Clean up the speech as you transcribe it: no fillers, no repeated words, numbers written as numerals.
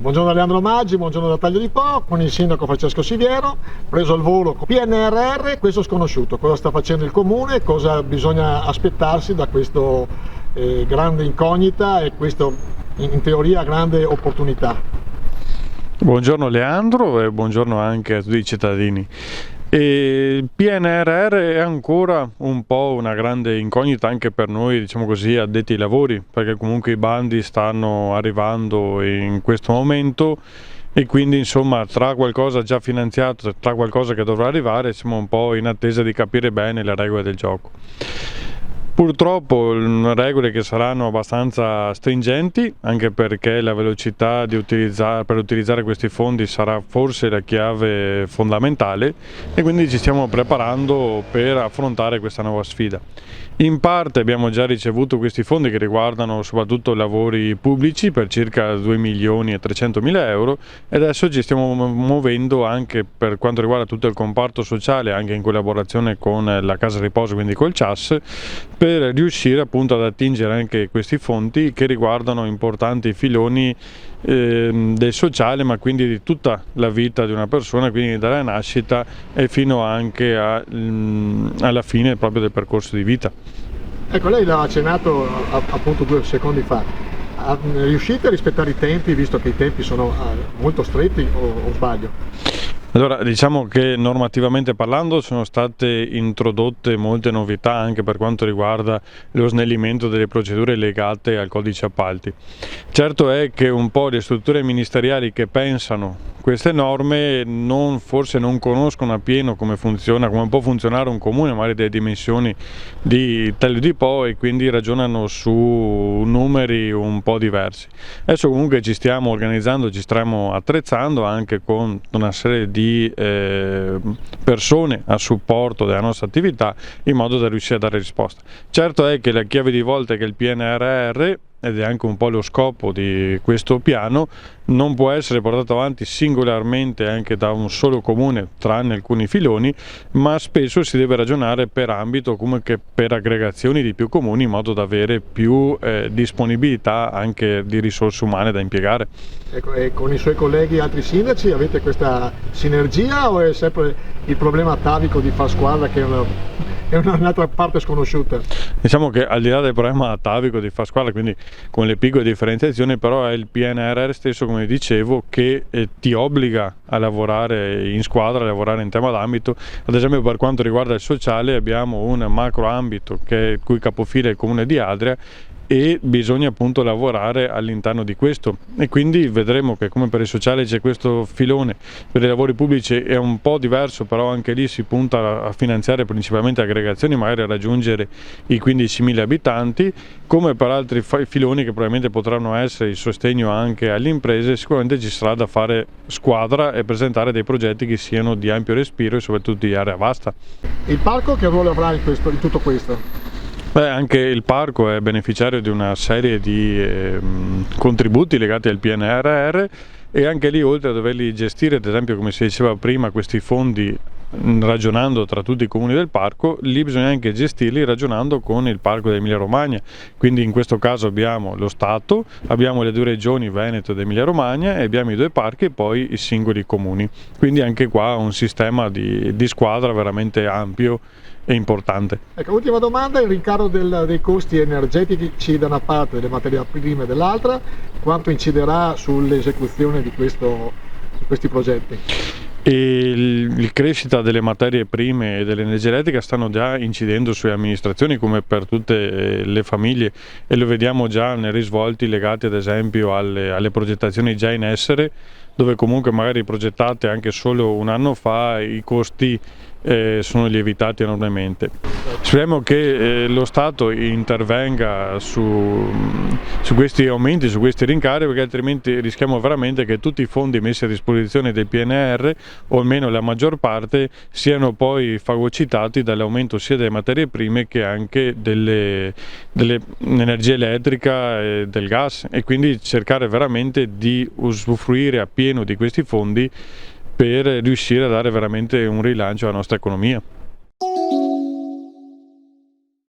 Buongiorno da Leandro Maggi, buongiorno da Taglio di Po, con il sindaco Francesco Siviero, preso al volo con PNRR, questo sconosciuto, cosa sta facendo il comune, cosa bisogna aspettarsi da questo grande incognita e questo in teoria grande opportunità. Buongiorno Leandro e buongiorno anche a tutti i cittadini. Il PNRR è ancora un po' una grande incognita anche per noi, diciamo così, addetti ai lavori, perché comunque i bandi stanno arrivando in questo momento e quindi insomma tra qualcosa già finanziato e tra qualcosa che dovrà arrivare siamo un po' in attesa di capire bene le regole del gioco. Purtroppo regole che saranno abbastanza stringenti, anche perché la velocità per utilizzare questi fondi sarà forse la chiave fondamentale e quindi ci stiamo preparando per affrontare questa nuova sfida. In parte abbiamo già ricevuto questi fondi che riguardano soprattutto lavori pubblici per circa 2.300.000 euro e adesso ci stiamo muovendo anche per quanto riguarda tutto il comparto sociale, anche in collaborazione con la Casa Riposo, quindi col CIAS, per riuscire appunto ad attingere anche questi fondi che riguardano importanti filoni del sociale, ma quindi di tutta la vita di una persona, quindi dalla nascita e fino anche alla fine proprio del percorso di vita. Ecco, lei l'ha accennato appunto 2 secondi fa. Riuscite a rispettare i tempi, visto che i tempi sono molto stretti, o sbaglio? Allora, diciamo che normativamente parlando sono state introdotte molte novità anche per quanto riguarda lo snellimento delle procedure legate al codice appalti. Certo è che un po' le strutture ministeriali che pensano queste norme forse non conoscono appieno come funziona, come può funzionare un comune magari delle dimensioni di Taglio di Po e quindi ragionano su numeri un po' diversi. Adesso comunque ci stiamo organizzando, ci stiamo attrezzando anche con una serie di persone a supporto della nostra attività in modo da riuscire a dare risposta. Certo è che la chiave di volta è che il PNRR, ed è anche un po' lo scopo di questo piano, non può essere portato avanti singolarmente anche da un solo comune, tranne alcuni filoni, ma spesso si deve ragionare per ambito, come che per aggregazioni di più comuni, in modo da avere più disponibilità anche di risorse umane da impiegare. Ecco, e con i suoi colleghi altri sindaci avete questa sinergia o è sempre il problema atavico di far squadra che è un'altra parte sconosciuta? Diciamo che al di là del problema atavico di far squadra, quindi con le piccole differenziazioni, però è il PNRR stesso, come dicevo, che ti obbliga a lavorare in squadra, a lavorare in tema d'ambito. Ad esempio per quanto riguarda il sociale abbiamo un macro ambito il cui capofila è il comune di Adria e bisogna appunto lavorare all'interno di questo e quindi vedremo che come per il sociale c'è questo filone, per i lavori pubblici è un po' diverso, però anche lì si punta a finanziare principalmente aggregazioni, magari a raggiungere i 15.000 abitanti, come per altri filoni che probabilmente potranno essere il sostegno anche alle imprese. Sicuramente ci sarà da fare squadra e presentare dei progetti che siano di ampio respiro e soprattutto di area vasta. Il parco che ruolo avrà in tutto questo? Anche il parco è beneficiario di una serie di contributi legati al PNRR e anche lì, oltre a doverli gestire, ad esempio come si diceva prima, questi fondi ragionando tra tutti i comuni del parco, lì bisogna anche gestirli ragionando con il parco dell'Emilia Romagna, quindi in questo caso abbiamo lo Stato, abbiamo le 2 regioni Veneto ed Emilia Romagna e abbiamo i 2 parchi e poi i singoli comuni, quindi anche qua un sistema di squadra veramente ampio e importante. Ecco, ultima domanda, il rincaro dei costi energetici da una parte, delle materie prime dall'altra, quanto inciderà sull'esecuzione di questi progetti? E la crescita delle materie prime e dell'energia elettrica stanno già incidendo sulle amministrazioni come per tutte le famiglie e lo vediamo già nei risvolti legati ad esempio alle progettazioni già in essere, dove comunque magari progettate anche solo un anno fa i costi sono lievitati enormemente. Speriamo che lo Stato intervenga su questi aumenti, su questi rincari, perché altrimenti rischiamo veramente che tutti i fondi messi a disposizione del PNR, o almeno la maggior parte, siano poi fagocitati dall'aumento sia delle materie prime che anche dell'energia elettrica e del gas, e quindi cercare veramente di usufruire appieno di questi fondi per riuscire a dare veramente un rilancio alla nostra economia.